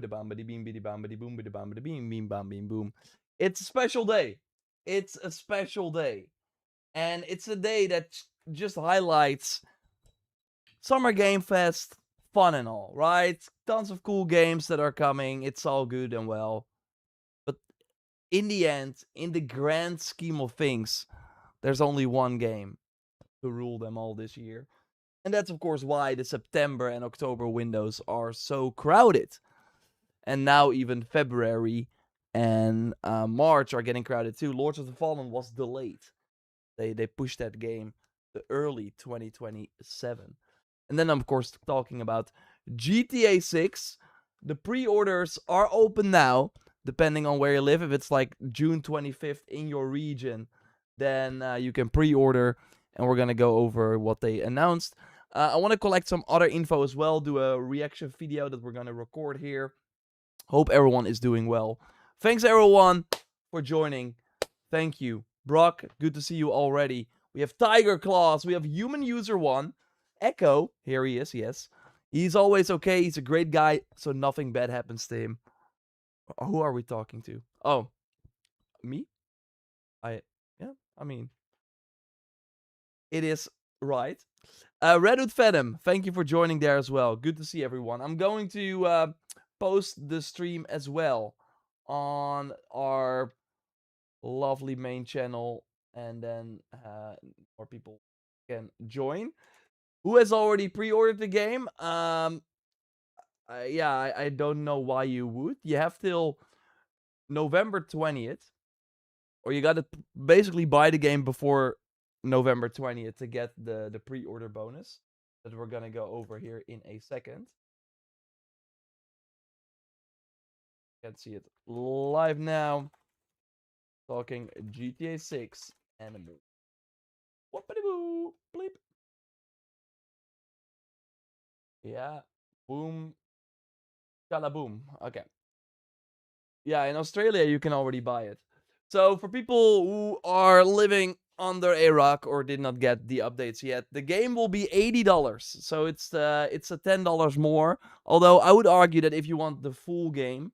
bidi bam bidi beam bidi bam bidi boom bidi bam bidi beam beam bam beam boom. It's a special day. It's a special day. And it's a day that just highlights Summer Game Fest, fun and all, right? Tons of cool games that are coming. It's all good and well. But in the end, in the grand scheme of things, there's only one game to rule them all this year. And that's, of course, why the September and October windows are so crowded. And now even February and March are getting crowded too. Lords of the Fallen was delayed. They pushed that game to early 2027. And then I'm, of course, talking about GTA 6. The pre-orders are open now, depending on where you live. If it's like June 25th in your region, then you can pre-order. And we're going to go over what they announced. I want to collect some other info as well. Do a reaction video that we're going to record here. Hope everyone is doing well. Thanks, everyone, for joining. Thank you. Brock, good to see you already. We have Tiger Claws. We have Human User 1. Echo, here he is, yes. He's always okay. He's a great guy, so nothing bad happens to him. Who are we talking to? Oh, me? I mean, it is right. Redwood Venom, thank you for joining there as well. Good to see everyone. I'm going to post the stream as well on our lovely main channel, and then more people can join. Who has already pre-ordered the game? I don't know why you would. You have till November 20th, or you gotta basically buy the game before November 20th to get the pre-order bonus that we're gonna go over here in a second. Can't see it live now. Talking GTA 6 and more. Whoopity-boo! Bleep. Yeah. Boom. Boom. Okay. Yeah, in Australia you can already buy it. So for people who are living under a rock or did not get the updates yet, the game will be $80. So it's a $10 more. Although I would argue that if you want the full game,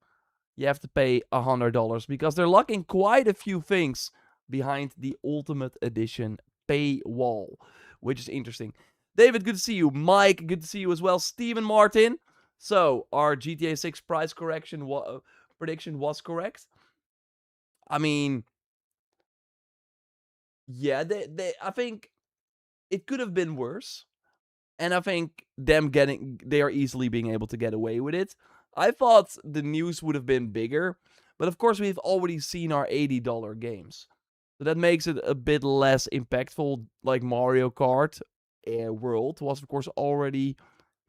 you have to pay $100 because they're locking quite a few things behind the Ultimate Edition paywall, which is interesting. David, good to see you. Mike, good to see you as well. Steven Martin. So our GTA 6 price correction prediction was correct. I mean, yeah, I think it could have been worse. And I think they are easily being able to get away with it. I thought the news would have been bigger, but of course we've already seen our $80 games. So that makes it a bit less impactful, like Mario Kart World was of course already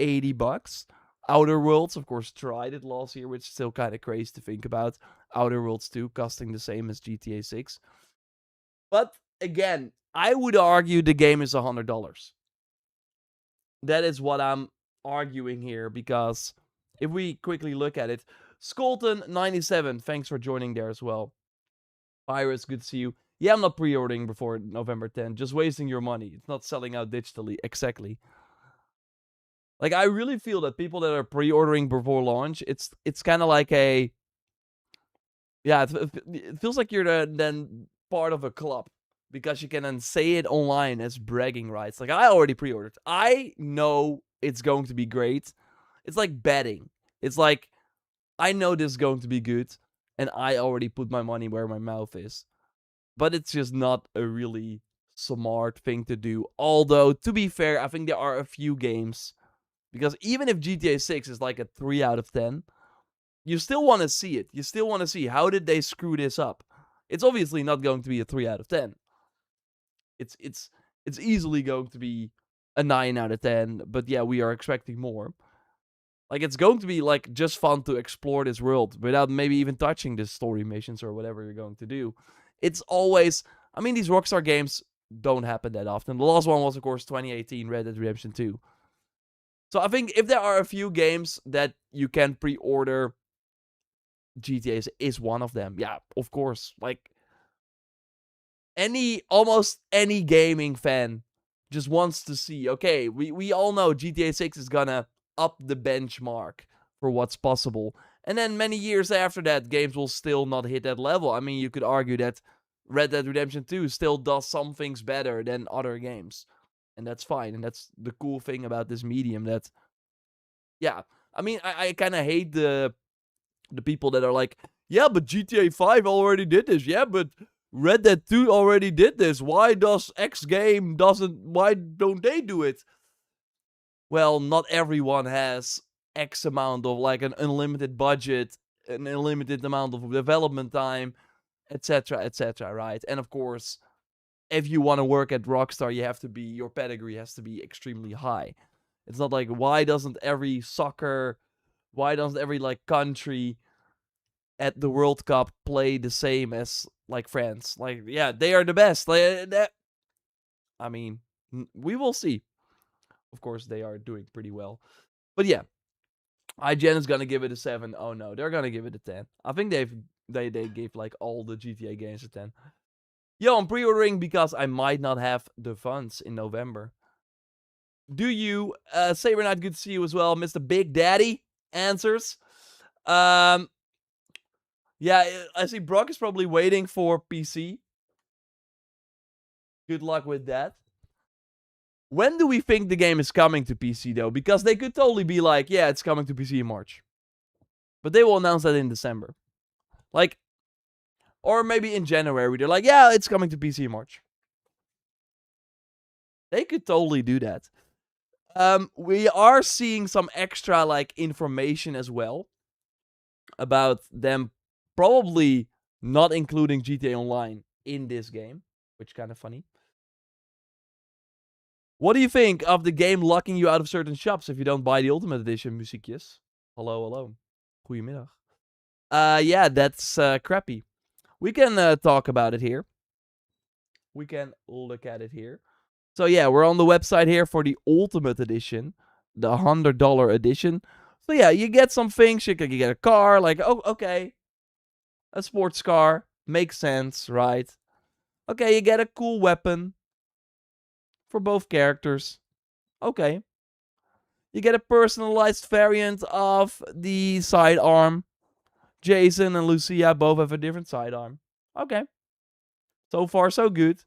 $80. Outer Worlds, of course, tried it last year, which is still kind of crazy to think about. Outer Worlds 2 costing the same as GTA 6. But again, I would argue the game is $100. That is what I'm arguing here, because if we quickly look at it, Skolton97, thanks for joining there as well. Iris, good to see you. Yeah, I'm not pre-ordering before November 10th. Just wasting your money. It's not selling out digitally. Exactly. Like, I really feel that people that are pre-ordering before launch, it's kind of like a... Yeah, it feels like you're then part of a club. Because you can then say it online as bragging rights. Like, I already pre-ordered. I know it's going to be great. It's like betting. It's like, I know this is going to be good. And I already put my money where my mouth is. But it's just not a really smart thing to do. Although, to be fair, I think there are a few games. Because even if GTA 6 is like a 3 out of 10, you still want to see it. You still want to see, how did they screw this up? It's obviously not going to be a 3 out of 10. It's easily going to be a 9 out of 10, but yeah, we are expecting more. Like, it's going to be like just fun to explore this world without maybe even touching the story missions or whatever you're going to do. It's always, I mean, these Rockstar games don't happen that often. The last one was, of course, 2018 Red Dead Redemption 2. So I think if there are a few games that you can pre-order, GTA is one of them. Yeah, of course. Like, almost any gaming fan just wants to see, okay, we all know GTA 6 is gonna up the benchmark for what's possible. And then many years after that, games will still not hit that level. I mean, you could argue that Red Dead Redemption 2 still does some things better than other games. And that's fine. And that's the cool thing about this medium that, yeah. I mean, I kind of hate the people that are like, yeah, but GTA 5 already did this. Yeah, but Red Dead 2 already did this. Why does X game why don't they do it? Well, not everyone has X amount of like an unlimited budget, an unlimited amount of development time, etc., right? And of course, if you want to work at Rockstar, your pedigree has to be extremely high. It's not like, why doesn't every like country at the World Cup play the same as like France? Like, yeah, they are the best. I mean, we will see. Of course, they are doing pretty well. But yeah, IGN is gonna give it a 7. Oh no, they're gonna give it a 10. I think they gave like all the GTA games a 10. Yo, I'm pre-ordering because I might not have the funds in November. Do you? Saber Knight, good to see you as well. Mr. Big Daddy answers. Yeah, I see Brock is probably waiting for PC. Good luck with that. When do we think the game is coming to PC, though? Because they could totally be like, yeah, it's coming to PC in March. But they will announce that in December. Like, or maybe in January. They're like, yeah, it's coming to PC in March. They could totally do that. We are seeing some extra, like, information as well about them probably not including GTA Online in this game, which is kind of funny. What do you think of the game locking you out of certain shops if you don't buy the Ultimate Edition, muziekjes? Hello. Goedemiddag. Yeah, that's crappy. We can talk about it here. We can look at it here. So yeah, we're on the website here for the Ultimate Edition, the $100 edition. So yeah, you get some things. You get a car, like, oh, okay. A sports car. Makes sense, right? Okay, you get a cool weapon for both characters. Okay. You get a personalized variant of the sidearm. Jason and Lucia both have a different sidearm. Okay. So far, so good.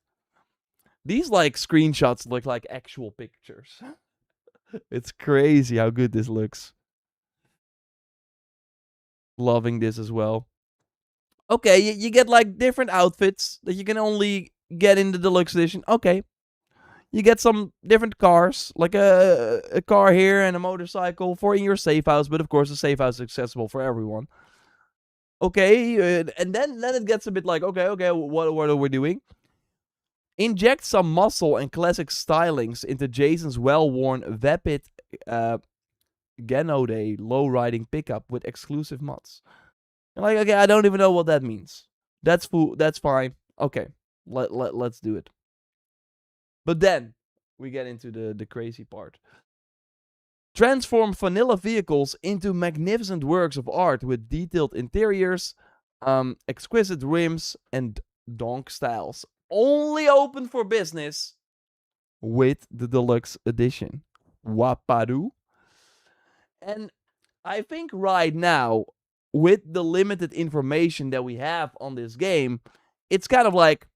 These, like, screenshots look like actual pictures. It's crazy how good this looks. Loving this as well. Okay, you get, like, different outfits that you can only get in the deluxe edition. Okay. You get some different cars, like a car here and a motorcycle for in your safe house. But of course, the safe house is accessible for everyone. Okay, and then it gets a bit like, okay, what are we doing? Inject some muscle and classic stylings into Jason's well-worn Vapid Genode low-riding pickup with exclusive mods. And like, okay, I don't even know what that means. That's fine. Okay, let's do it. But then we get into the crazy part. Transform vanilla vehicles into magnificent works of art with detailed interiors, exquisite rims, and donk styles. Only open for business with the deluxe edition. Waparu. And I think right now, with the limited information that we have on this game, it's kind of like,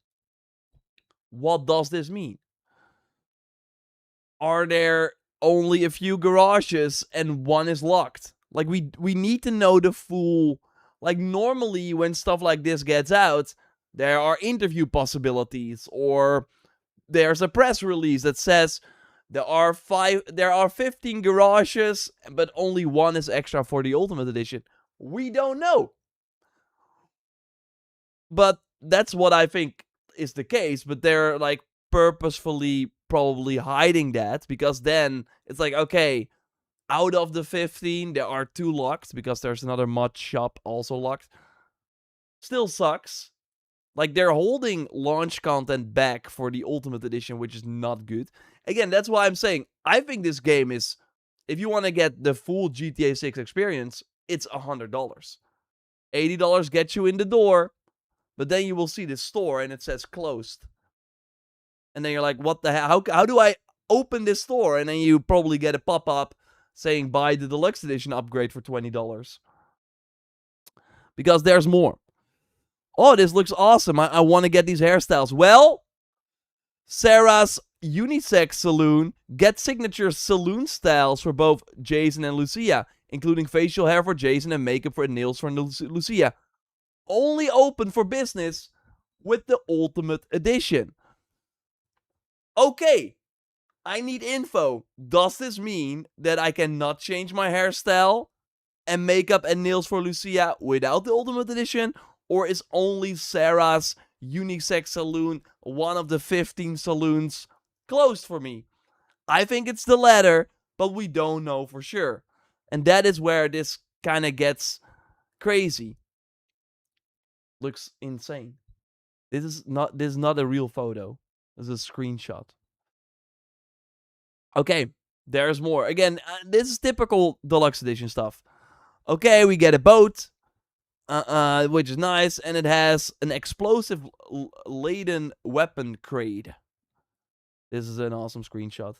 what does this mean? Are there only a few garages and one is locked? Like, we need to know the full... Like, normally when stuff like this gets out, there are interview possibilities, or there's a press release that says there are 15 garages, but only one is extra for the Ultimate Edition. We don't know. But that's what I think is the case, but they're, like, purposefully probably hiding that, because then it's like, okay, out of the 15, there are 2 locked, because there's another mod shop also locked. Still sucks. Like, they're holding launch content back for the Ultimate Edition, which is not good. Again, that's why I'm saying, I think this game is, if you want to get the full GTA 6 experience, it's $100. $80 gets you in the door, but then you will see the store and it says closed. And then you're like, what the hell? How do I open this store? And then you probably get a pop-up saying buy the deluxe edition upgrade for $20. because there's more. Oh, this looks awesome. I want to get these hairstyles. Well, Sarah's unisex saloon. Get signature saloon styles for both Jason and Lucia, including facial hair for Jason and makeup for nails for Lucia. Only open for business with the Ultimate Edition. Okay, I need info. Does this mean that I cannot change my hairstyle and makeup and nails for Lucia without the Ultimate Edition? Or is only Sarah's unisex saloon one of the 15 saloons closed for me? I think it's the latter, but we don't know for sure. And that is where this kind of gets crazy. Looks insane. This is not a real photo. This is a screenshot. Okay, there's more. Again, this is typical deluxe edition stuff. Okay, we get a boat, which is nice, and it has an explosive laden weapon crate. This is an awesome screenshot.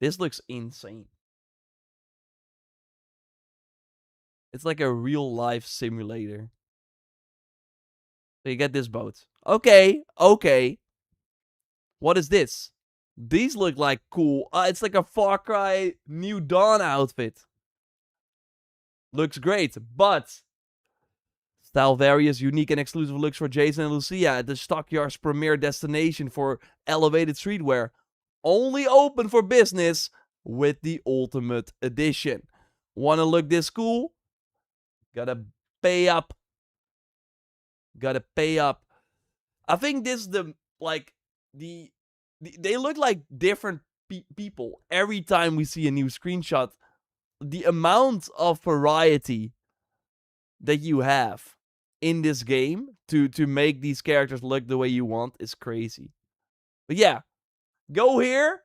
This looks insane. It's like a real life simulator. So you get this boat. Okay. What is this? These look like cool. It's like a Far Cry New Dawn outfit. Looks great, but style various, unique and exclusive looks for Jason and Lucia at the Stockyard's premier destination for elevated streetwear. Only open for business with the Ultimate Edition. Wanna look this cool? Gotta pay up. I think this is they look like different people every time we see a new screenshot. The amount of variety that you have in this game to make these characters look the way you want is crazy. But yeah, go here.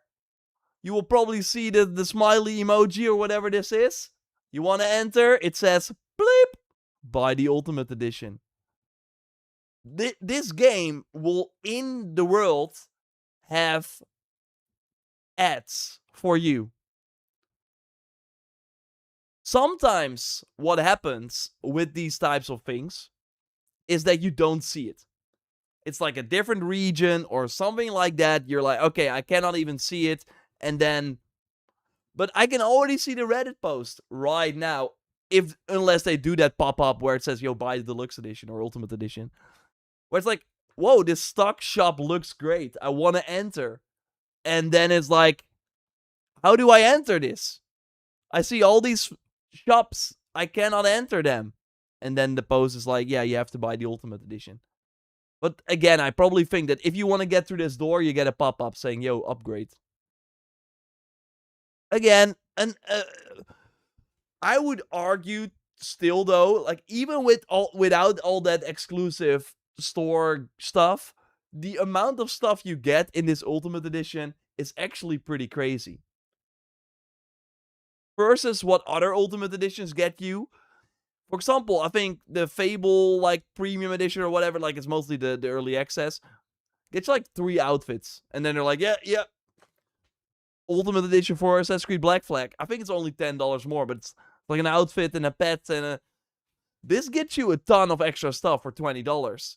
You will probably see the smiley emoji or whatever this is. You want to enter? It says, bleep, buy the Ultimate Edition. This game will, in the world, have ads for you. Sometimes what happens with these types of things is that you don't see it. It's like a different region or something like that. You're like, okay, I cannot even see it. And then, but I can already see the Reddit post right now. Unless they do that pop-up where it says, yo, buy the Deluxe Edition or Ultimate Edition. Where it's like, whoa, this stock shop looks great. I want to enter. And then it's like, how do I enter this? I see all these shops. I cannot enter them. And then the post is like, yeah, you have to buy the Ultimate Edition. But again, I probably think that if you want to get through this door, you get a pop-up saying, yo, upgrade. Again, and I would argue still though, like even without all that exclusive store stuff, the amount of stuff you get in this Ultimate Edition is actually pretty crazy. Versus what other Ultimate Editions get you. For example, I think the Fable like Premium Edition or whatever, like it's mostly the early access, gets like 3 outfits. And then they're like, yeah. Ultimate Edition for Assassin's Creed Black Flag. I think it's only $10 more, but it's like an outfit and a pet and a... This gets you a ton of extra stuff for $20.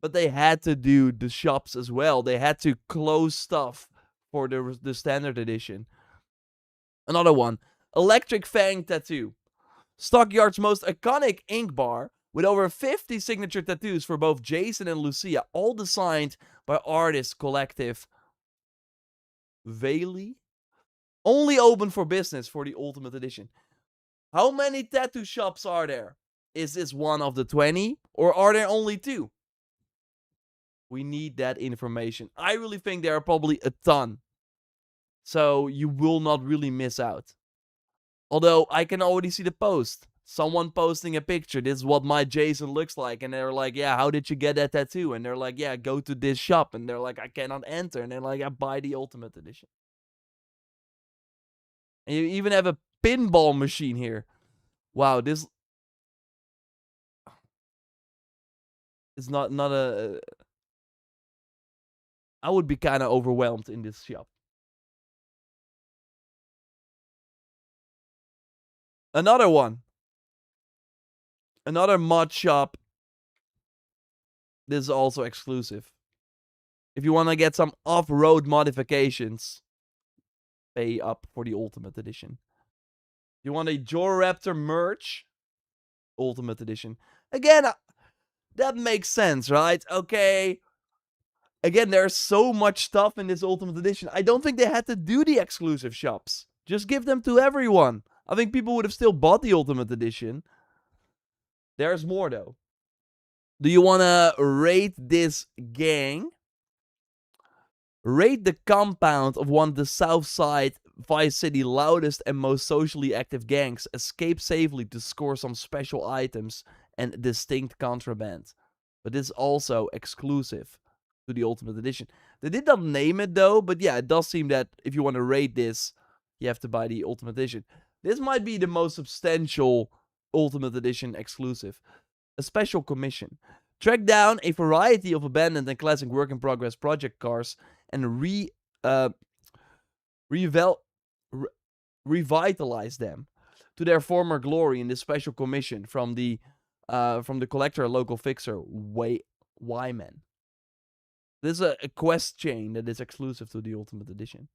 But they had to do the shops as well. They had to close stuff for the standard edition. Another one. Electric Fang Tattoo. Stockyard's most iconic ink bar with over 50 signature tattoos for both Jason and Lucia, all designed by artist collective Valey. Only open for business for the Ultimate Edition. How many tattoo shops are there? Is this one of the 20? Or are there only 2? We need that information. I really think there are probably a ton. So you will not really miss out. Although I can already see the post. Someone posting a picture. This is what my Jason looks like. And they're like, yeah, how did you get that tattoo? And they're like, yeah, go to this shop. And they're like, I cannot enter. And they're like, I buy the Ultimate Edition. And you even have a pinball machine here. Wow, this is not a... I would be kind of overwhelmed in this shop. Another one. Another mod shop. This is also exclusive. If you want to get some off-road modifications, pay up for the Ultimate Edition. You want a JorRaptor merch? Ultimate Edition. Again, that makes sense, right? Okay. Again, there's so much stuff in this Ultimate Edition. I don't think they had to do the exclusive shops. Just give them to everyone. I think people would have still bought the Ultimate Edition. There's more, though. Do you want to rate this gang? Rate the compound of one of the Southside Vice City loudest and most socially active gangs. Escape safely to score some special items and distinct contraband. But this is also exclusive to the Ultimate Edition. They did not name it though, but yeah, it does seem that if you want to rate this, you have to buy the Ultimate Edition. This might be the most substantial Ultimate Edition exclusive. A special commission. Track down a variety of abandoned and classic work-in-progress project cars and revitalize them to their former glory in this special commission from the collector local fixer Wyman. This is a quest chain that is exclusive to the Ultimate Edition.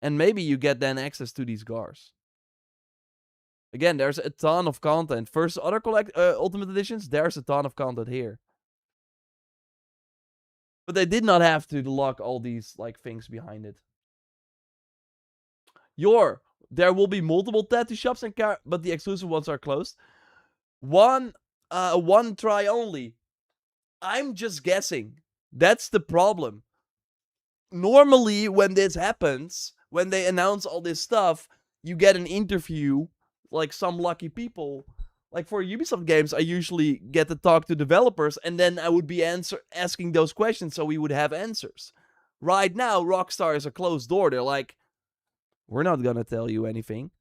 And maybe you get then access to these cars. Again, there's a ton of content. First other Ultimate Editions, there's a ton of content here. But they did not have to lock all these like things behind it. There will be multiple tattoo shops and but the exclusive ones are closed. One try only. I'm just guessing. That's the problem. Normally, when this happens, when they announce all this stuff, you get an interview, like some lucky people. Like for Ubisoft games, I usually get to talk to developers, and then I would be asking those questions so we would have answers. Right now, Rockstar is a closed door. They're like, we're not gonna tell you anything.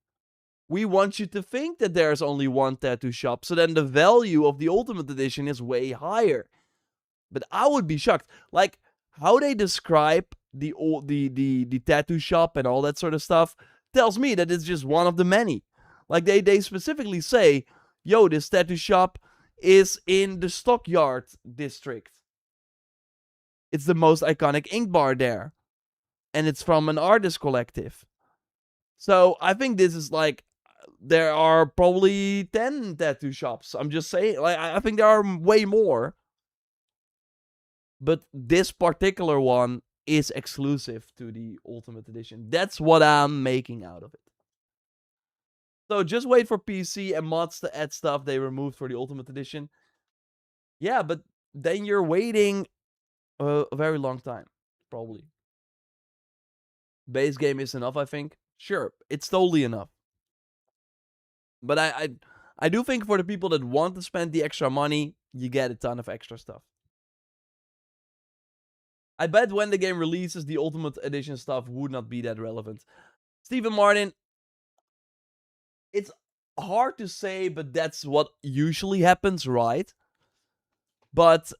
We want you to think that there's only one tattoo shop, so then the value of the Ultimate Edition is way higher. But I would be shocked. Like, how they describe the tattoo shop and all that sort of stuff tells me that it's just one of the many. Like, they specifically say, yo, this tattoo shop is in the Stockyard district. It's the most iconic ink bar there. And it's from an artist collective. So, I think this is like, there are probably 10 tattoo shops. I'm just saying, like, I think there are way more. But this particular one is exclusive to the Ultimate Edition. That's what I'm making out of it. So just wait for PC and mods to add stuff they removed for the Ultimate Edition. Yeah, but then you're waiting a very long time, probably. Base game is enough, I think. Sure, it's totally enough. But I do think for the people that want to spend the extra money, you get a ton of extra stuff. I bet when the game releases, the Ultimate Edition stuff would not be that relevant. Stephen Martin, it's hard to say, but that's what usually happens, right? But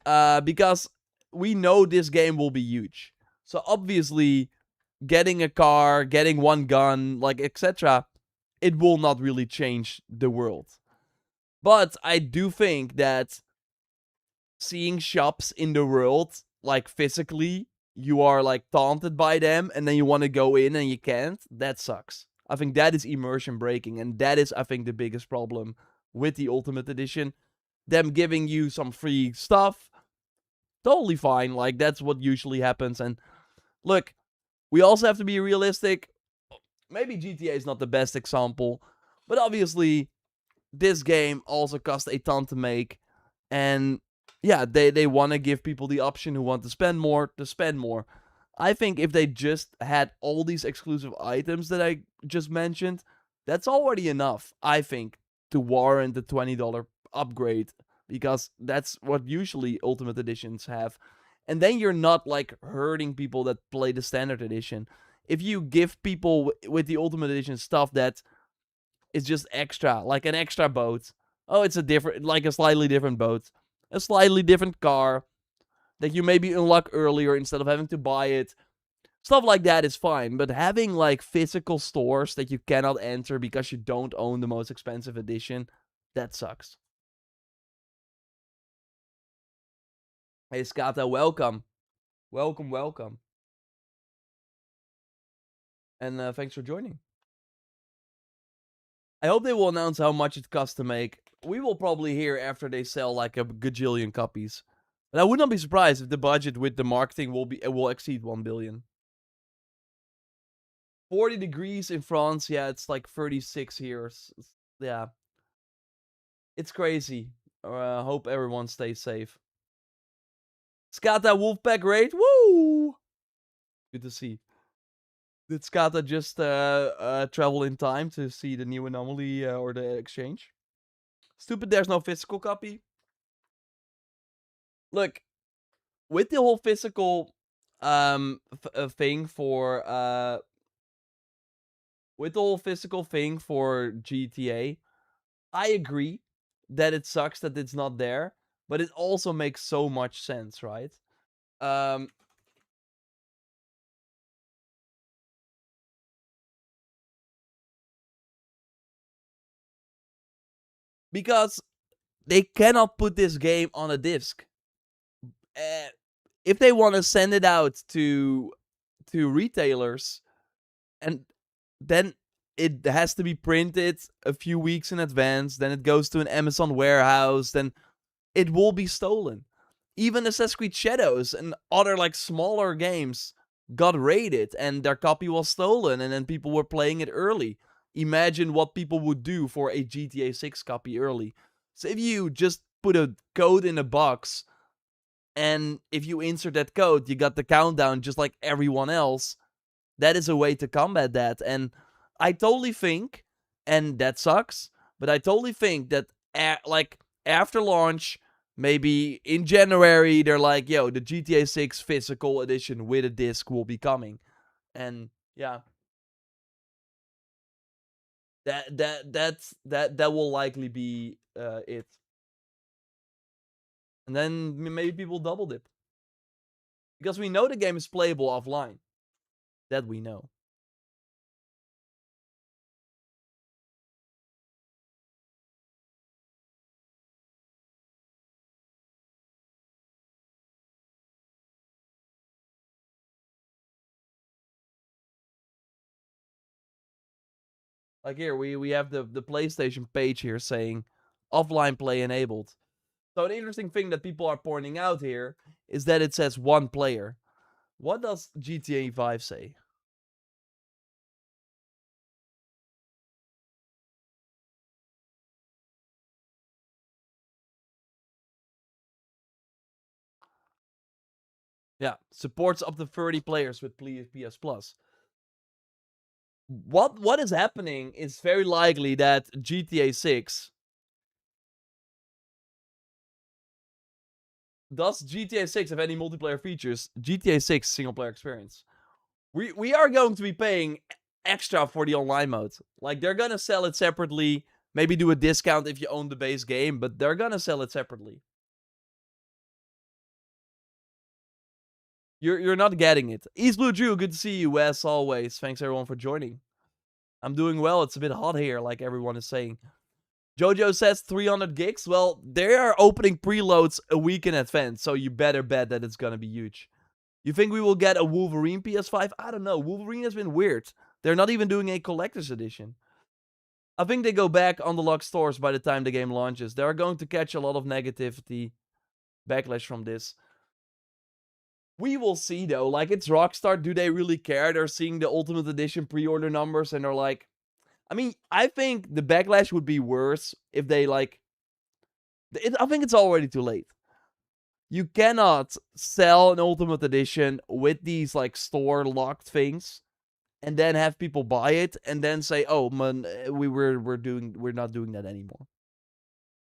because we know this game will be huge. So obviously, getting a car, getting one gun, like etc., it will not really change the world. But I do think that seeing shops in the world, like physically, you are like taunted by them and then you want to go in and you can't, that sucks. I think that is immersion breaking, and that is, I think, the biggest problem with the Ultimate Edition. Them giving you some free stuff, totally fine, like that's what usually happens. And look, we also have to be realistic. Maybe GTA is not the best example, but obviously this game also cost a ton to make, and yeah, they want to give people the option who want to spend more to spend more. I think if they just had all these exclusive items that I just mentioned, that's already enough, I think, to warrant the $20 upgrade, because that's what usually Ultimate Editions have. And then you're not like hurting people that play the Standard Edition. If you give people with the Ultimate Edition stuff that is just extra, like an extra boat. Oh, it's a slightly different boat. A slightly different car that you maybe unlock earlier instead of having to buy it. Stuff like that is fine, but having like physical stores that you cannot enter because you don't own the most expensive edition, that sucks. Hey Skata, welcome. Welcome. And thanks for joining. I hope they will announce how much it costs to make. We will probably hear after they sell like a gajillion copies. But I would not be surprised if the budget with the marketing will exceed 1 billion. 40 degrees in France, yeah, it's like 36 here. Yeah. It's crazy. Hope everyone stays safe. Skata Wolfpack raid, woo! Good to see. Did Skata just travel in time to see the new anomaly or the exchange? Stupid, there's no physical copy. Look, with the whole physical thing for with the whole physical thing for GTA, I agree that it sucks that it's not there, but it also makes so much sense, right? Um because they cannot put this game on a disc. If they want to send it out to retailers, and then it has to be printed a few weeks in advance, then it goes to an Amazon warehouse, then it will be stolen. Even Assassin's Creed Shadows and other like smaller games got raided and their copy was stolen, and then people were playing it early. Imagine what people would do for a GTA 6 copy early. So if you just put a code in a box, and if you insert that code, you got the countdown just like everyone else, that is a way to combat that. And I totally think, and that sucks, but I totally think that like after launch, maybe in January, they're like, yo, the GTA 6 physical edition with a disc will be coming. And yeah, that will likely be it. And then maybe people double dip. Because we know the game is playable offline. That we know. Like here, we have the PlayStation page here saying offline play enabled. So an interesting thing that people are pointing out here is that it says one player. What does GTA 5 say? Yeah, supports up to 30 players with PS Plus. What is happening is very likely that GTA 6 does GTA 6 have any multiplayer features? GTA 6 single player experience. We are going to be paying extra for the online mode. Like they're gonna sell it separately. Maybe do a discount if you own the base game, but they're gonna sell it separately. You're not getting it. East Blue Drew, good to see you as always. Thanks everyone for joining. I'm doing well. It's a bit hot here, like everyone is saying. Jojo says 300 gigs. Well, they are opening preloads a week in advance, so you better bet that it's gonna be huge. You think we will get a Wolverine PS5? I don't know. Wolverine has been weird. They're not even doing a collector's edition. I think they go back on the locked stores by the time the game launches. They are going to catch a lot of negativity backlash from this. We will see though. Like, it's Rockstar. Do they really care? They're seeing the Ultimate Edition pre-order numbers and they're like, I mean, I think the backlash would be worse if they like. I think it's already too late. You cannot sell an Ultimate Edition with these like store locked things and then have people buy it and then say, "Oh man, we're not doing that anymore."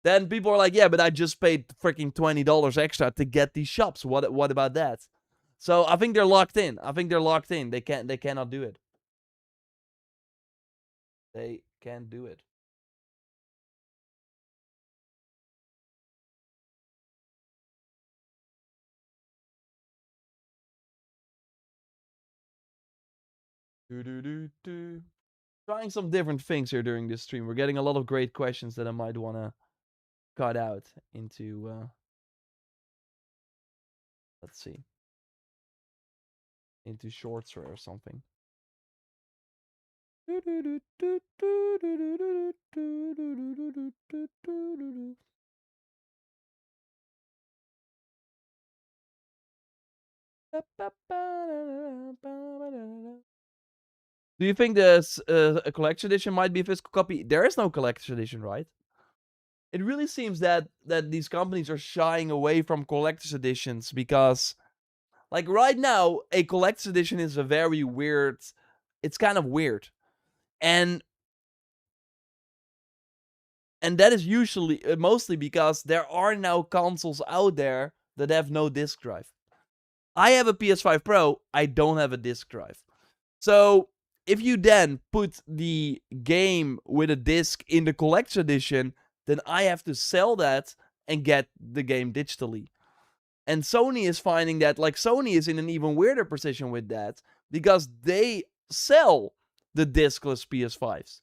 Then people are like, "Yeah, but I just paid freaking $20 extra to get these shops. What about that?" So I think they're locked in. They cannot do it. They can't do it. Trying some different things here during this stream. We're getting a lot of great questions that I might want to cut out into, let's see, into shorts or something. Do you think this a collection edition might be a physical copy? There is no collection edition, right? It really seems that these companies are shying away from collector's editions because, like, right now, a collector's edition is a very weird. It's kind of weird, and that is usually mostly because there are now consoles out there that have no disc drive. I have a PS5 Pro. I don't have a disc drive. So if you then put the game with a disc in the collector's edition, then I have to sell that and get the game digitally. And Sony is finding that, like, Sony is in an even weirder position with that because they sell the discless PS5s.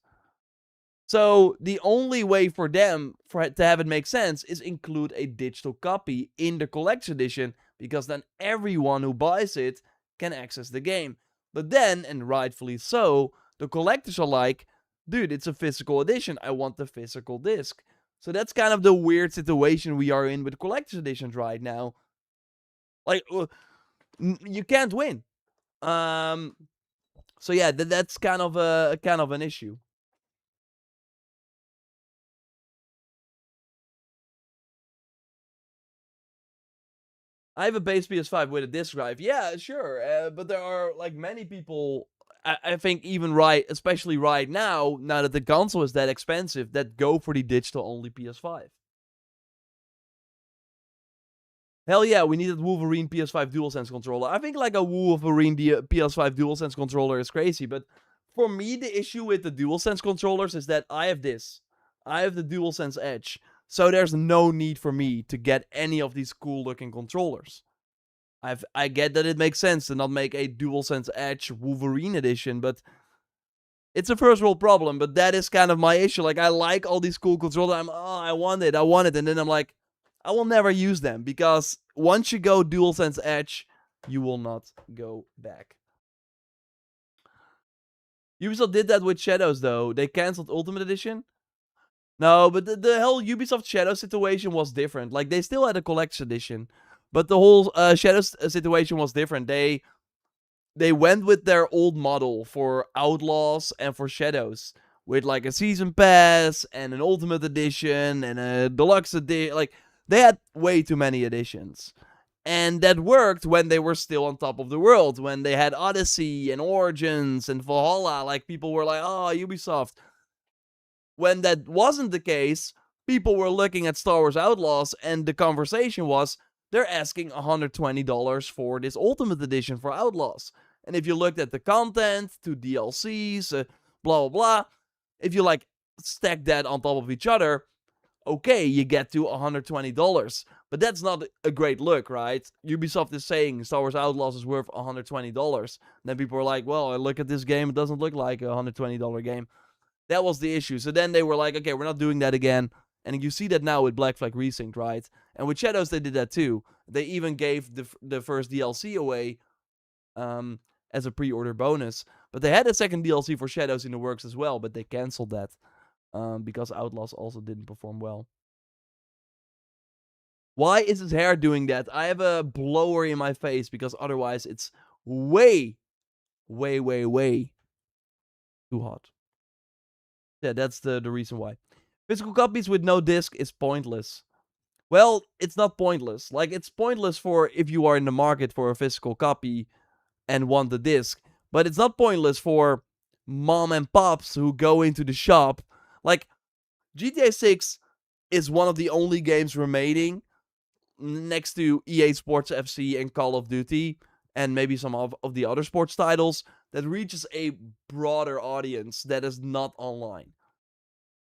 So the only way for them to have it make sense is include a digital copy in the collector's edition, because then everyone who buys it can access the game. But then, and rightfully so, the collectors are like, dude, it's a physical edition. I want the physical disc. So that's kind of the weird situation we are in with collector's editions right now. Like, you can't win. So yeah, that's kind of an issue. I have a base PS5 with a disc drive. Yeah, sure. But there are, like, many people, I think even especially right now that the console is that expensive, that go for the digital-only PS5. Hell yeah, we needed Wolverine PS5 DualSense controller. I think, like, a Wolverine PS5 DualSense controller is crazy, but for me, the issue with the DualSense controllers is that I have this. I have the DualSense Edge. So there's no need for me to get any of these cool-looking controllers. I get that it makes sense to not make a DualSense Edge Wolverine edition, but it's a first world problem. But that is kind of my issue. Like, I like all these cool controllers. I want it, and then I'm like, I will never use them, because once you go DualSense Edge, you will not go back. Ubisoft did that with Shadows, though. They cancelled Ultimate Edition. No, but the whole Ubisoft Shadow situation was different. Like, they still had a collector's edition, but the whole Shadows situation was different. They went with their old model for Outlaws and for Shadows, with, like, a season pass and an Ultimate Edition and a deluxe edition. Like, they had way too many editions. And that worked when they were still on top of the world, when they had Odyssey and Origins and Valhalla. Like, people were like, oh, Ubisoft. When that wasn't the case, people were looking at Star Wars Outlaws, and the conversation was, they're asking $120 for this Ultimate Edition for Outlaws. And if you looked at the content, 2 DLCs, blah, blah, blah, if you, like, stack that on top of each other, okay, you get to $120. But that's not a great look, right? Ubisoft is saying Star Wars Outlaws is worth $120. Then people were like, well, I look at this game, it doesn't look like a $120 game. That was the issue. So then they were like, okay, we're not doing that again. And you see that now with Black Flag Resynced, right? And with Shadows, they did that too. They even gave the first DLC away as a pre-order bonus. But they had a second DLC for Shadows in the works as well, but they canceled that because Outlaws also didn't perform well. Why is his hair doing that? I have a blower in my face, because otherwise it's way, way, way, way too hot. Yeah, that's the reason why. Physical copies with no disc is pointless. Well, it's not pointless. Like, it's pointless for if you are in the market for a physical copy and want the disc. But it's not pointless for mom and pops who go into the shop. Like, GTA 6 is one of the only games remaining, next to EA Sports FC and Call of Duty, and maybe some of the other sports titles, that reaches a broader audience that is not online.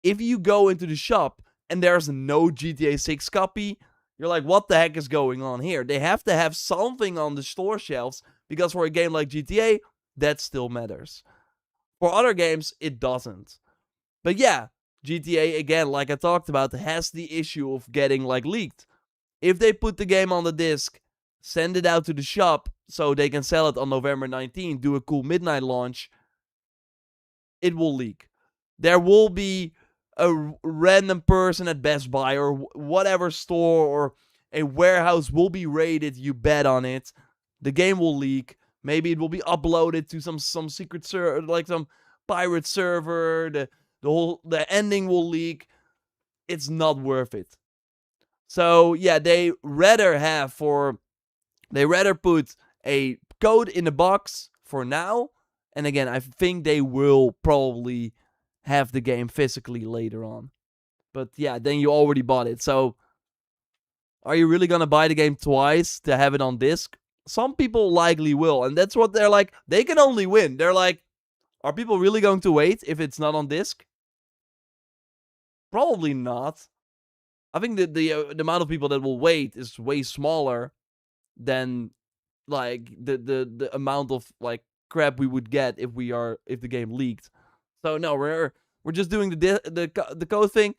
If you go into the shop and there's no GTA 6 copy, you're like, what the heck is going on here? They have to have something on the store shelves, because for a game like GTA, that still matters. For other games, it doesn't. But yeah, GTA, again, like I talked about, has the issue of getting like leaked. If they put the game on the disc, send it out to the shop so they can sell it on November 19th, do a cool midnight launch, it will leak. There will be a random person at Best Buy or whatever store or a warehouse will be raided, you bet on it. The game will leak. Maybe it will be uploaded to some secret server, like some pirate server. The ending will leak. It's not worth it. So yeah, they rather put a code in the box for now. And again, I think they will probably have the game physically later on. But yeah, then you already bought it. So are you really gonna buy the game twice to have it on disc? Some people likely will, and that's what they're like. They can only win. They're like, are people really going to wait if it's not on disc? Probably not. I think the amount of people that will wait is way smaller than like the amount of like crap we would get if the game leaked. So no, we're just doing the code thing.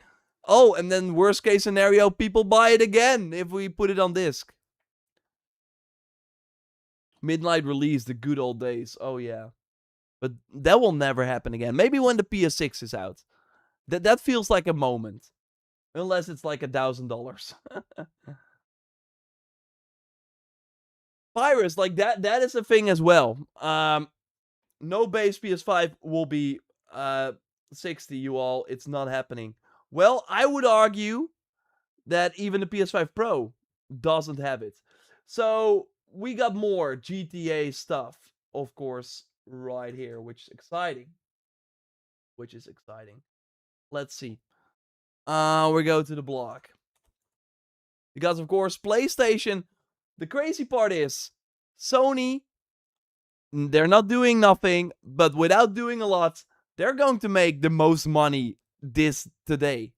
Oh, and then worst case scenario, people buy it again if we put it on disc. Midnight release, the good old days. Oh yeah, but that will never happen again. Maybe when the PS6 is out. That feels like a moment, unless it's like $1,000. Pirates, like that is a thing as well. No base PS5 will be 60, you all. It's not happening. Well, I would argue that even the PS5 Pro doesn't have it. So we got more GTA stuff, of course, right here, which is exciting. Let's see. We go to the block. Because, of course, PlayStation, the crazy part is, Sony, they're not doing nothing, but without doing a lot, they're going to make the most money today.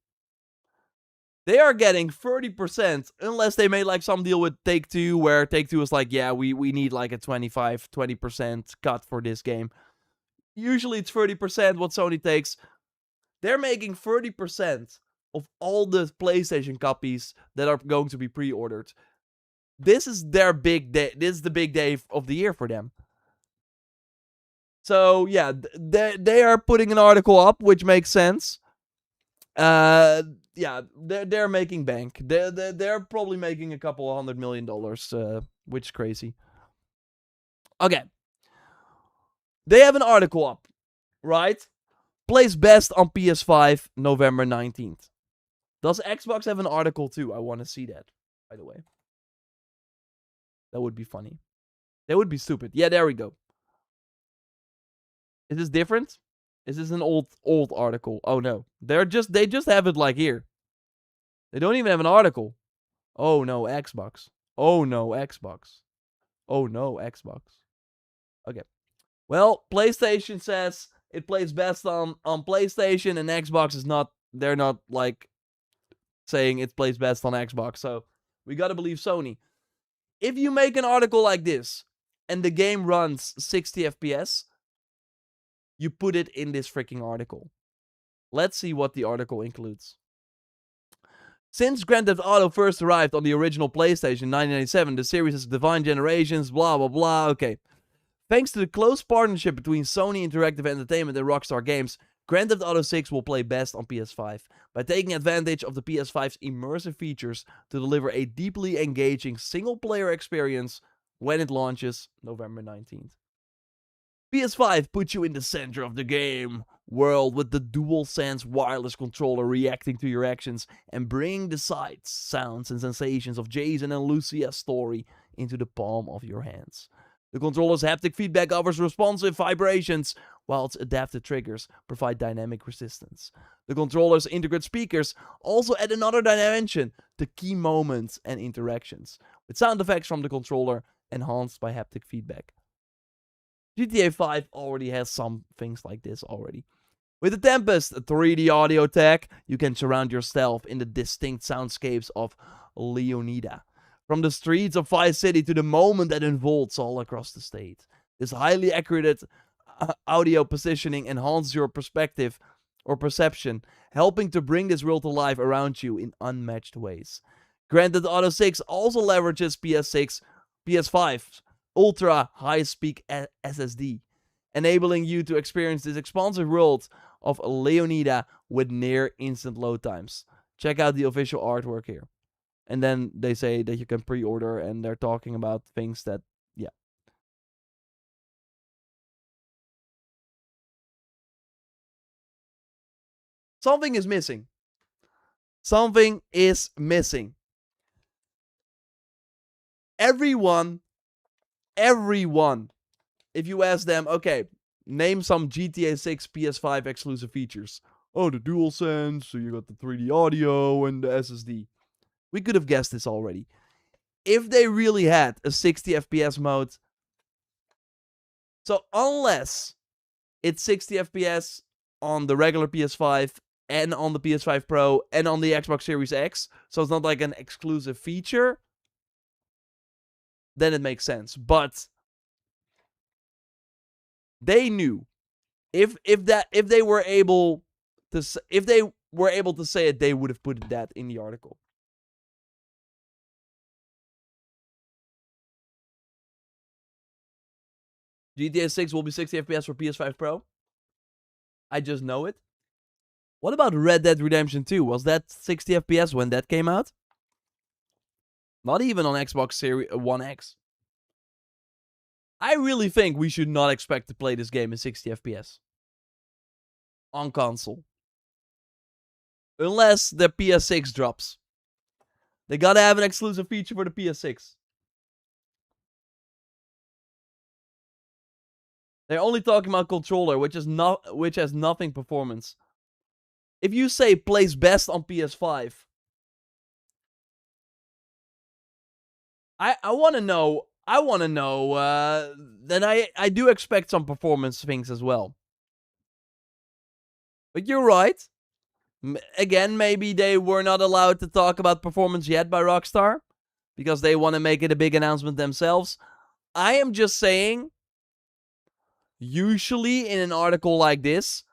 They are getting 30%, unless they made like some deal with Take-Two, where Take-Two is like, yeah, we need like a 20% cut for this game. Usually it's 30% what Sony takes. They're making 30% of all the PlayStation copies that are going to be pre-ordered. This is their big day. This is the big day of the year for them. So yeah, they are putting an article up, which makes sense. Yeah, they're making bank. They're probably making a couple $100 million, which is crazy. Okay, they have an article up, right? Plays best on PS5 November 19th. Does Xbox have an article too? I want to see that, by the way. That would be funny. That would be stupid. Yeah, there we go. Is this different? Is this an old article? Oh no. They just have it like here. They don't even have an article. Oh no, Xbox. Oh no, Xbox. Oh no, Xbox. Okay. Well, PlayStation says it plays best on PlayStation, and Xbox is not. They're not like saying it plays best on Xbox. So we gotta believe Sony. If you make an article like this and the game runs 60 FPS, you put it in this freaking article. Let's see what the article includes. Since Grand Theft Auto first arrived on the original PlayStation in 1997, the series has defined generations, blah blah blah. Okay. Thanks to the close partnership between Sony Interactive Entertainment and Rockstar Games, Grand Theft Auto 6 will play best on PS5 by taking advantage of the PS5's immersive features to deliver a deeply engaging single-player experience when it launches November 19th. PS5 puts you in the center of the game world with the DualSense wireless controller reacting to your actions and bringing the sights, sounds, and sensations of Jason and Lucia's story into the palm of your hands. The controller's haptic feedback offers responsive vibrations, while its adaptive triggers provide dynamic resistance. The controller's integrated speakers also add another dimension to key moments and interactions, with sound effects from the controller enhanced by haptic feedback. GTA 5 already has some things like this already. With the Tempest 3D audio tech, you can surround yourself in the distinct soundscapes of Leonida. From the streets of Vice City to the moment that unfolds all across the state. This highly accurate audio positioning enhance your perspective or perception, helping to bring this world to life around you in unmatched ways. Grand Theft Auto 6 also leverages PS5's ultra high-speed SSD, enabling you to experience this expansive world of Leonida with near instant load times. Check out the official artwork here. And then they say that you can pre-order, and they're talking about things that, yeah. Something is missing. Something is missing. Everyone, if you ask them, okay, name some GTA 6 PS5 exclusive features. Oh, the DualSense, so you got the 3D audio and the SSD. We could have guessed this already. If they really had a 60 FPS mode, so unless it's 60 FPS on the regular PS5 and on the PS5 Pro and on the Xbox Series X, so it's not like an exclusive feature, then it makes sense. But they knew if they were able to say it, they would have put that in the article. GTA 6 will be 60 FPS for PS5 Pro. I just know it. What about Red Dead Redemption 2? Was that 60 FPS when that came out? Not even on Xbox Series One X. I really think we should not expect to play this game in 60 FPS. On console. Unless the PS6 drops. They gotta have an exclusive feature for the PS6. They're only talking about controller, which has nothing performance. If you say plays best on PS5, I want to know. Then I do expect some performance things as well. But you're right. Again, maybe they were not allowed to talk about performance yet by Rockstar because they want to make it a big announcement themselves. I am just saying, usually in an article like this,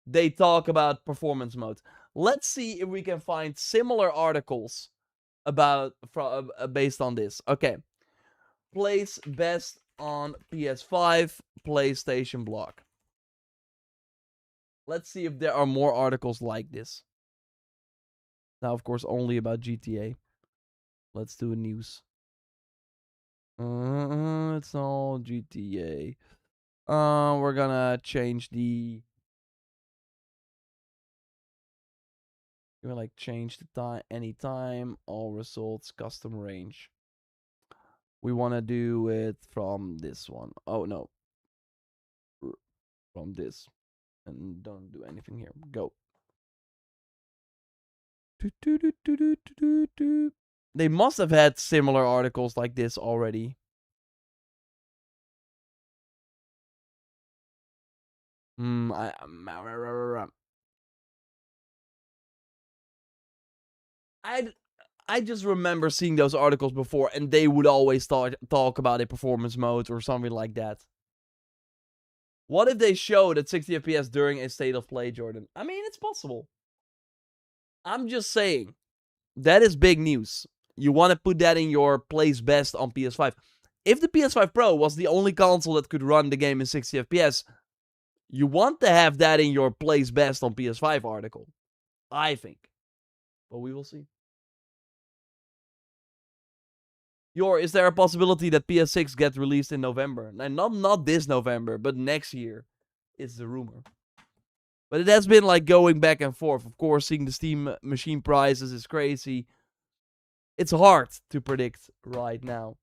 they talk about performance mode. Let's see if we can find similar articles about based on this. Okay. Plays best on PS5, PlayStation blog. Let's see if there are more articles like this. Now, of course, only about GTA. Let's do a news. It's all GTA. We're gonna change the... We're gonna change the time, anytime, all results, custom range. We want to do it from this one. Oh, no. From this. And don't do anything here. Go. They must have had similar articles like this already. I just remember seeing those articles before, and they would always talk about a performance mode or something like that. What if they showed at 60 FPS during a state of play, Jordan? I mean, it's possible. I'm just saying. That is big news. You want to put that in your plays best on PS5. If the PS5 Pro was the only console that could run the game in 60 FPS, you want to have that in your plays best on PS5 article. I think. But we will see. Is there a possibility that PS6 gets released in November? And not this November, but next year. It's the rumor. But it has been like going back and forth. Of course, seeing the Steam machine prices is crazy. It's hard to predict right now.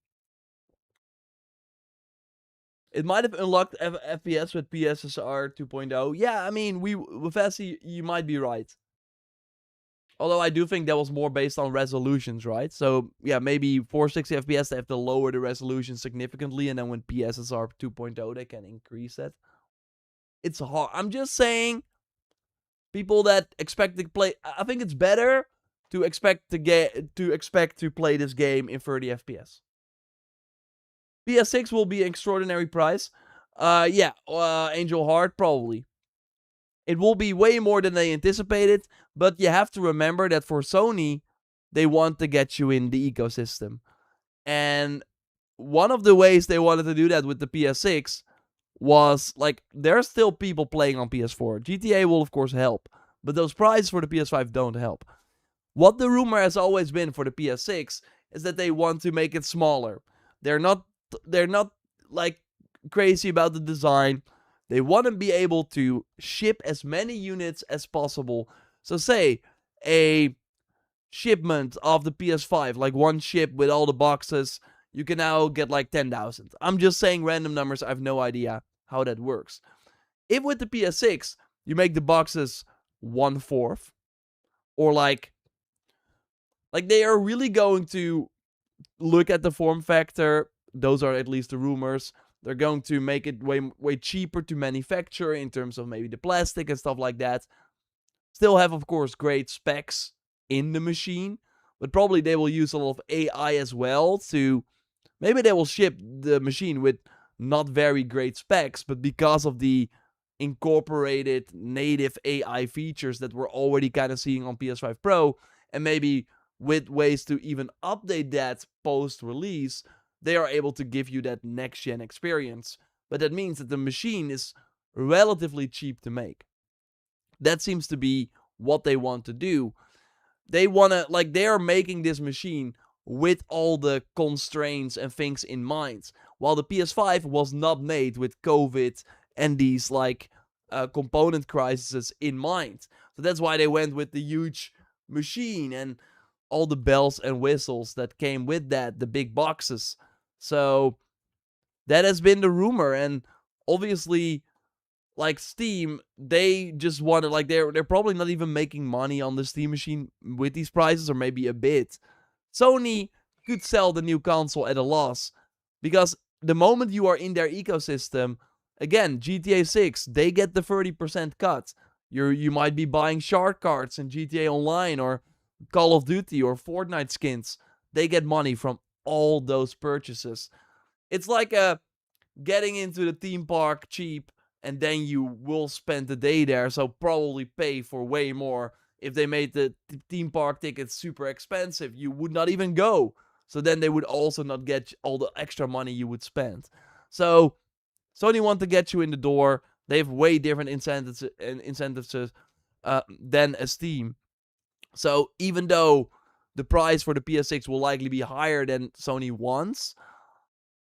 It might have unlocked FPS with PSSR 2.0. Yeah, I mean, with Vessi, you might be right. Although I do think that was more based on resolutions, right? So, yeah, maybe 460 FPS, they have to lower the resolution significantly, and then with PSSR 2.0, they can increase that. It's hard. I'm just saying, people that expect to play... I think it's better to expect to play this game in 30 FPS. PS6 will be an extraordinary price. Angel Heart, probably. It will be way more than they anticipated, but you have to remember that for Sony, they want to get you in the ecosystem. And one of the ways they wanted to do that with the PS6 was like there are still people playing on PS4. GTA will of course help, but those prices for the PS5 don't help. What the rumor has always been for the PS6 is that they want to make it smaller. They're not like crazy about the design. They want to be able to ship as many units as possible. So say a shipment of the PS5, like one ship with all the boxes, you can now get like 10,000. I'm just saying random numbers. I have no idea how that works. If with the PS6 you make the boxes 1/4, or like they are really going to look at the form factor. Those are at least the rumors. They're going to make it way cheaper to manufacture in terms of maybe the plastic and stuff like that. Still have, of course, great specs in the machine, but probably they will use a lot of AI as well to... Maybe they will ship the machine with not very great specs, but because of the incorporated native AI features that we're already kind of seeing on PS5 Pro, and maybe with ways to even update that post-release, they are able to give you that next-gen experience. But that means that the machine is relatively cheap to make. That seems to be what they want to do. They want to, like, they are making this machine with all the constraints and things in mind. While the PS5 was not made with COVID and these, like, component crises in mind. So that's why they went with the huge machine and all the bells and whistles that came with that, the big boxes. So that has been the rumor, and obviously, like Steam, they just wanted, like, they're probably not even making money on the Steam machine with these prices, or maybe a bit. Sony could sell the new console at a loss, because the moment you are in their ecosystem, again, GTA 6, they get the 30% cut. You might be buying shard cards in GTA Online or Call of Duty or Fortnite skins. They get money from all those purchases. It's like getting into the theme park cheap, and then you will spend the day there, so probably pay for way more. If they made the theme park tickets super expensive, you would not even go. So then they would also not get all the extra money you would spend. So Sony want to get you in the door. They have way different incentives than a Steam. So even though the price for the PS6 will likely be higher than Sony wants,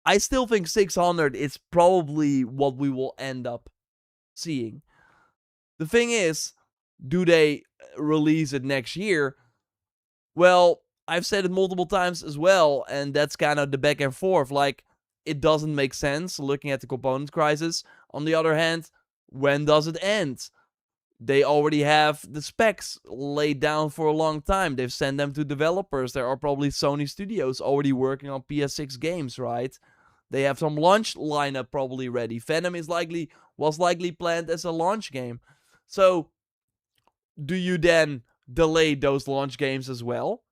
I still think 600 is probably what we will end up seeing. The thing is, do they release it next year? Well, I've said it multiple times as well, and that's kind of the back and forth. Like, it doesn't make sense looking at the component crisis. On the other hand, when does it end? They already have the specs laid down for a long time. They've sent them to developers. There are probably Sony studios already working on PS6 games, right? They have some launch lineup probably ready. Venom was likely planned as a launch game. So, do you then delay those launch games as well?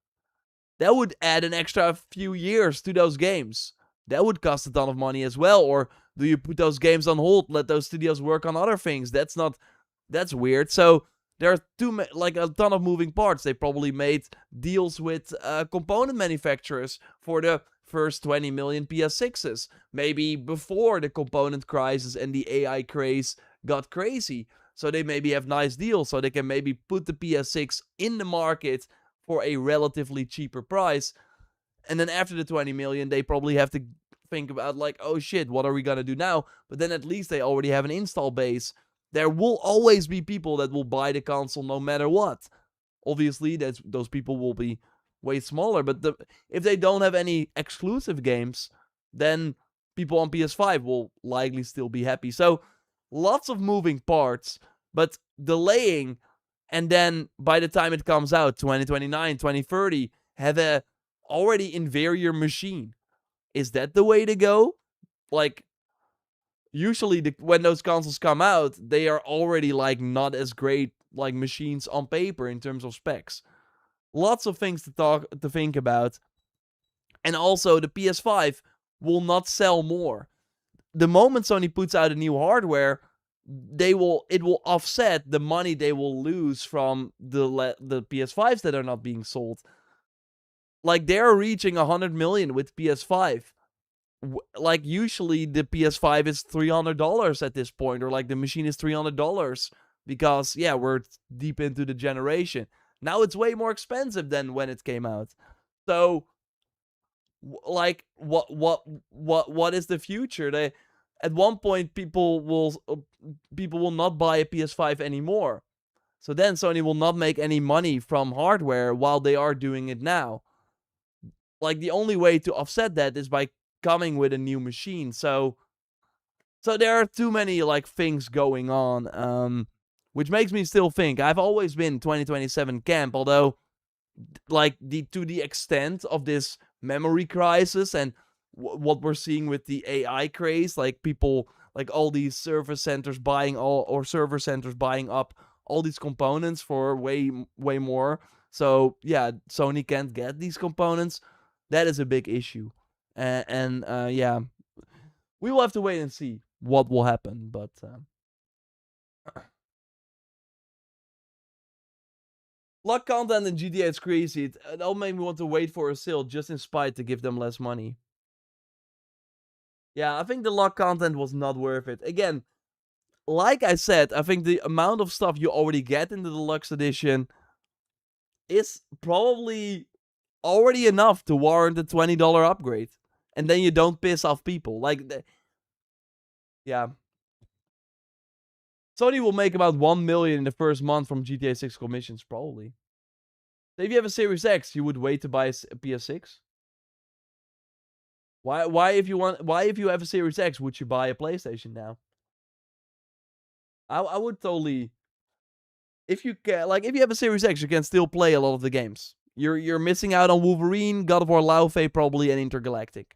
That would add an extra few years to those games. That would cost a ton of money as well. Or do you put those games on hold, let those studios work on other things? That's weird. So there are a ton of moving parts. They probably made deals with component manufacturers for the first 20 million PS6s. Maybe before the component crisis and the AI craze got crazy. So they maybe have nice deals, so they can maybe put the PS6 in the market for a relatively cheaper price. And then after the 20 million, they probably have to think about, like, oh shit, what are we gonna do now? But then at least they already have an install base. There will always be people that will buy the console no matter what. Obviously, those people will be way smaller, but if they don't have any exclusive games, then people on PS5 will likely still be happy. So, lots of moving parts, but delaying, and then by the time it comes out, 2029, 2030, have a already inferior machine. Is that the way to go? Like, usually when those consoles come out, they are already like not as great like machines on paper in terms of specs. Lots of things to think about. And also the PS5 will not sell more. the moment Sony puts out a new hardware, it will offset the money they will lose from the PS5s that are not being sold. Like, they're reaching 100 million with PS5. Like, usually the PS5 is $300 at this point, or like the machine is $300 because we're deep into the generation. Now it's way more expensive than when it came out. So, like, what is the future? At one point people will not buy a PS5 anymore. So then Sony will not make any money from hardware while they are doing it now. Like, the only way to offset that is by coming with a new machine. So there are too many like things going on, which makes me still think I've always been 2027 camp, although like to the extent of this memory crisis and what we're seeing with the AI craze, like people, like all these server centers buying up all these components for way more. So yeah, Sony can't get these components. That is a big issue, and we will have to wait and see what will happen. But luck content in GTA is crazy. It'll make me want to wait for a sale just in spite to give them less money. Yeah, I think the luck content was not worth it. Again, like I said, I think the amount of stuff you already get in the deluxe edition is probably already enough to warrant a $20 upgrade. And then you don't piss off people. Like, yeah. Sony will make about 1 million in the first month from GTA 6 commissions, probably. So if you have a Series X, you would wait to buy a PS6? Why if you have a Series X, would you buy a PlayStation now? I would totally. If you have a Series X, you can still play a lot of the games. You're missing out on Wolverine, God of War Laufey probably, and Intergalactic.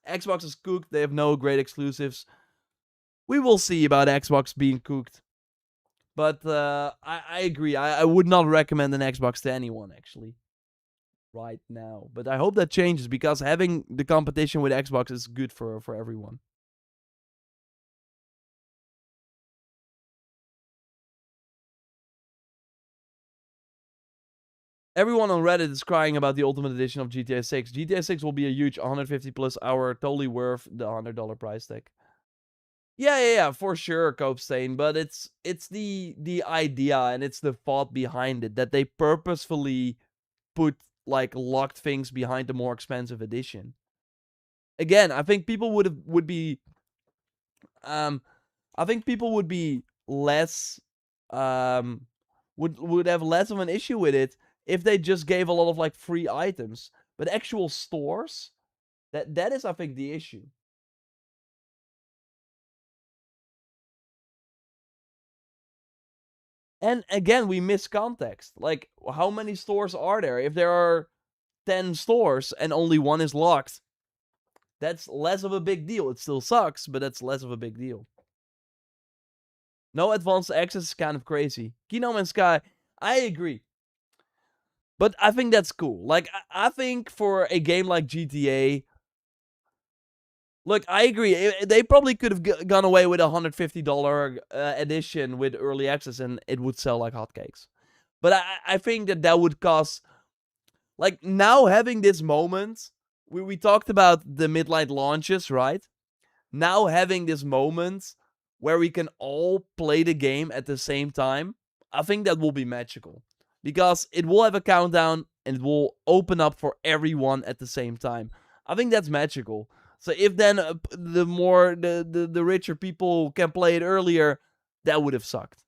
Xbox is cooked. They have no great exclusives. We will see about Xbox being cooked. But I agree. I would not recommend an Xbox to anyone, actually, right now. But I hope that changes, because having the competition with Xbox is good for everyone. Everyone on Reddit is crying about the Ultimate Edition of GTA 6. GTA 6 will be a huge 150 plus hour, totally worth the $100 price tag. Yeah, for sure, Copestain, but it's the idea and it's the thought behind it that they purposefully put like locked things behind the more expensive edition. Again, I think people would be less would have less of an issue with it if they just gave a lot of like free items. But actual stores, that is, I think, the issue. And again, we miss context. Like, how many stores are there? If there are 10 stores and only one is locked, that's less of a big deal. It still sucks, but that's less of a big deal. No advanced access is kind of crazy. Kino and Sky, I agree. But I think that's cool. Like, I think for a game like GTA, look, I agree. They probably could have gone away with a $150 edition with early access, and it would sell like hotcakes. But I think that would cost. Like, now having this moment, we talked about the midnight launches, right? Now having this moment where we can all play the game at the same time, I think that will be magical. Because it will have a countdown and it will open up for everyone at the same time. I think that's magical. So if then the richer people can play it earlier, that would have sucked.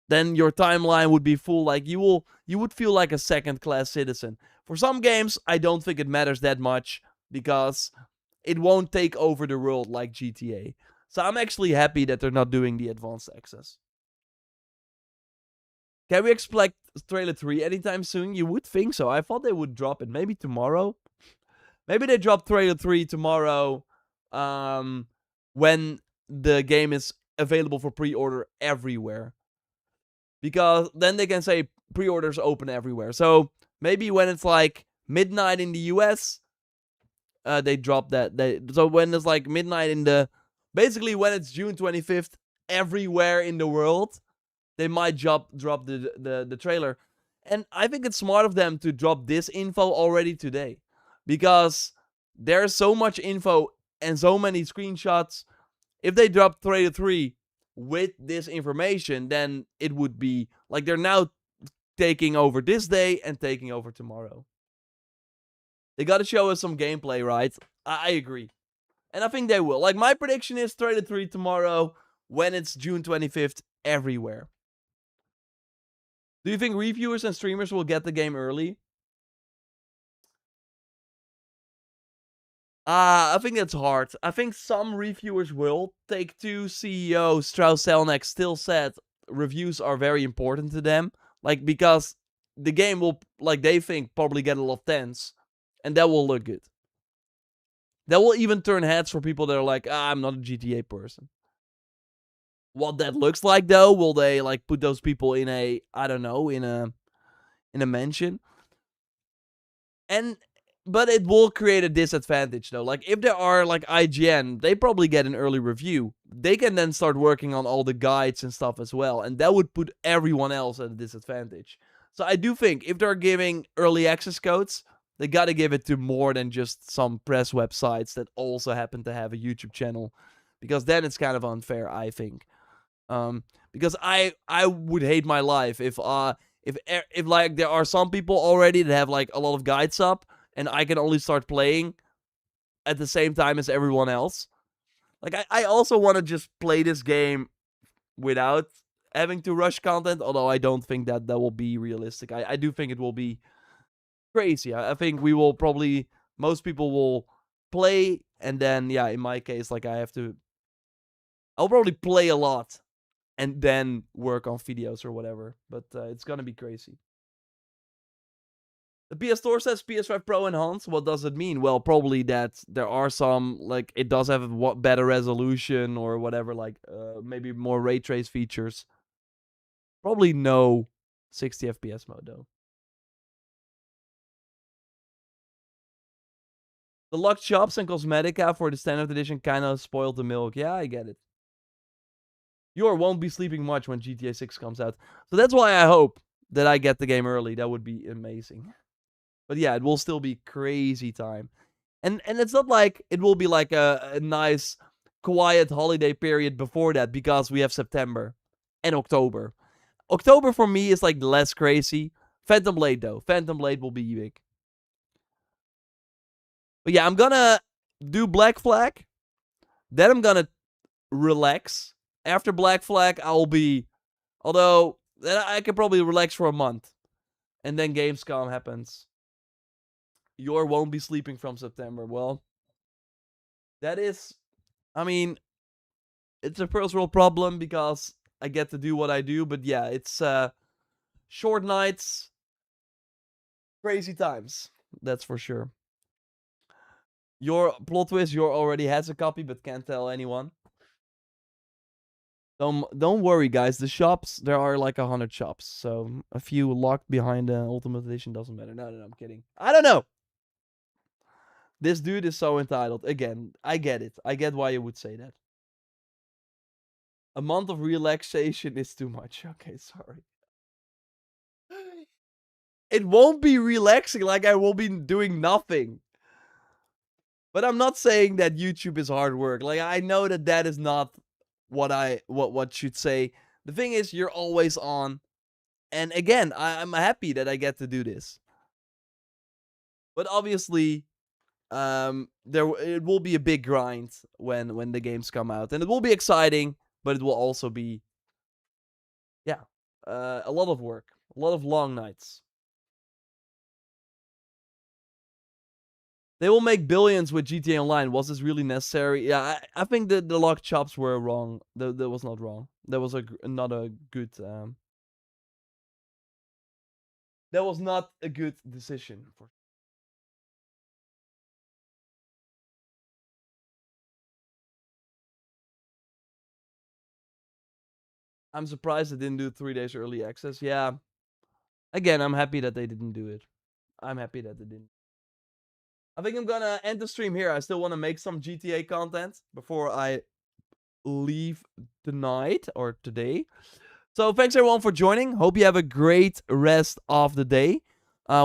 Then your timeline would be full. Like, you would feel like a second-class citizen. For some games, I don't think it matters that much because it won't take over the world like GTA. So I'm actually happy that they're not doing the advanced access. Can we expect trailer 3 anytime soon? You would think so. I thought they would drop it maybe tomorrow. Maybe they drop trailer 3 tomorrow, when the game is available for pre-order everywhere. Because then they can say pre-orders open everywhere. So maybe when it's like midnight in the US, they drop that. So when it's like midnight in the, basically when it's June 25th everywhere in the world, they might drop the trailer. And I think it's smart of them to drop this info already today, because there's so much info and so many screenshots. If they drop trailer 3 with this information, then it would be like they're now taking over this day and taking over tomorrow. They got to show us some gameplay, right? I agree. And I think they will. Like, my prediction is trailer 3 tomorrow when it's June 25th everywhere. Do you think reviewers and streamers will get the game early? I think that's hard. I think some reviewers will. Take-Two CEO Strauss Zelnick still said reviews are very important to them. Like, because the game will, like, they think probably get a lot of 10s. And that will look good. That will even turn heads for people that are like, I'm not a GTA person. What that looks like, though, will they, like, put those people in a, I don't know, in a mansion? But it will create a disadvantage, though. Like, if there are, like, IGN, they probably get an early review. They can then start working on all the guides and stuff as well, and that would put everyone else at a disadvantage. So I do think if they're giving early access codes, they gotta give it to more than just some press websites that also happen to have a YouTube channel, because then it's kind of unfair, I think. Because I would hate my life if like there are some people already that have like a lot of guides up, and I can only start playing at the same time as everyone else. Like, I also want to just play this game without having to rush content, although I don't think that will be realistic. I do think it will be crazy. I think we will probably, most people will play, and then, yeah, in my case, like, I'll probably play a lot and then work on videos or whatever. But it's gonna be crazy. The PS Store says PS5 Pro enhanced. What does it mean? Well, probably that there are some, like, it does have a better resolution or whatever, like, maybe more ray trace features. Probably no 60 FPS mode, though. The locked shops and cosmetica for the standard edition kind of spoiled the milk. Yeah, I get it. You won't be sleeping much when GTA 6 comes out. So that's why I hope that I get the game early. That would be amazing. But yeah, it will still be crazy time. And it's not like it will be like a nice, quiet holiday period before that, because we have September and October. October for me is like less crazy. Phantom Blade, though. Phantom Blade will be big. But yeah, I'm gonna do Black Flag. Then I'm gonna relax. After Black Flag, I'll be... Although, then I can probably relax for a month. And then Gamescom happens. Won't be sleeping from September. Well, that is... I mean, it's a first world problem because I get to do what I do. But yeah, it's short nights, crazy times. That's for sure. Your plot twist, your already has a copy but can't tell anyone. Don't worry, guys. The shops, there are like 100 shops, so a few locked behind the Ultimate Edition doesn't matter. No, I'm kidding. I don't know. This dude is so entitled. Again, I get it. I get why you would say that. A month of relaxation is too much. Okay, sorry. It won't be relaxing, like I will be doing nothing. But I'm not saying that YouTube is hard work. Like, I know that is not what should say. The thing is, you're always on. And again, I'm happy that I get to do this. But obviously, it will be a big grind when the games come out, and it will be exciting, but it will also be, yeah, a lot of work, a lot of long nights. They will make billions with GTA Online. Was this really necessary? Yeah, I think the locked shops were wrong. That was not wrong. That was not a good. That was not a good decision. I'm surprised they didn't do 3 days early access. Yeah. Again, I'm happy that they didn't do it. I'm happy that they didn't. I think I'm gonna end the stream here. I still want to make some GTA content before I leave tonight or today. So thanks everyone for joining. Hope you have a great rest of the day.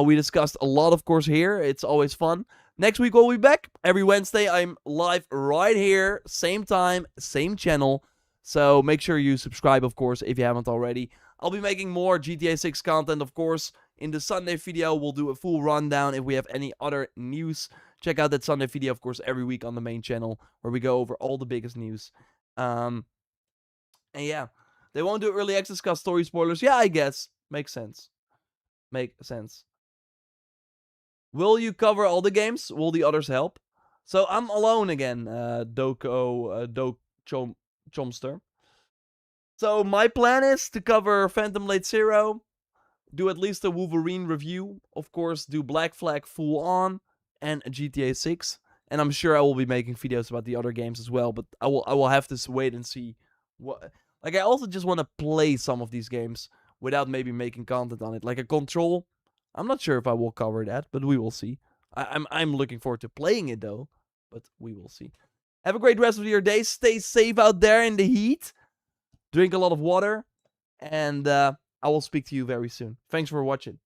We discussed a lot, of course, here. It's always fun. Next week we'll be back. Every Wednesday I'm live right here. Same time, same channel. So make sure you subscribe, of course, if you haven't already. I'll be making more GTA 6 content, of course. In the Sunday video, we'll do a full rundown. If we have any other news, check out that Sunday video, of course, every week on the main channel, where we go over all the biggest news. And yeah, they won't do early access cause story spoilers. Yeah, I guess. Makes sense. Make sense. Will you cover all the games? Will the others help? So I'm alone again, Chomster. So my plan is to cover Phantom Blade Zero, do at least a Wolverine review, of course, do Black Flag full on, and GTA 6. And I'm sure I will be making videos about the other games as well, but I will have to wait and see what. Like, I also just want to play some of these games without maybe making content on it. Like a Control, I'm not sure if I will cover that, but we will see. I'm looking forward to playing it though, but we will see. Have a great rest of your day. Stay safe out there in the heat. Drink a lot of water, and I will speak to you very soon. Thanks for watching.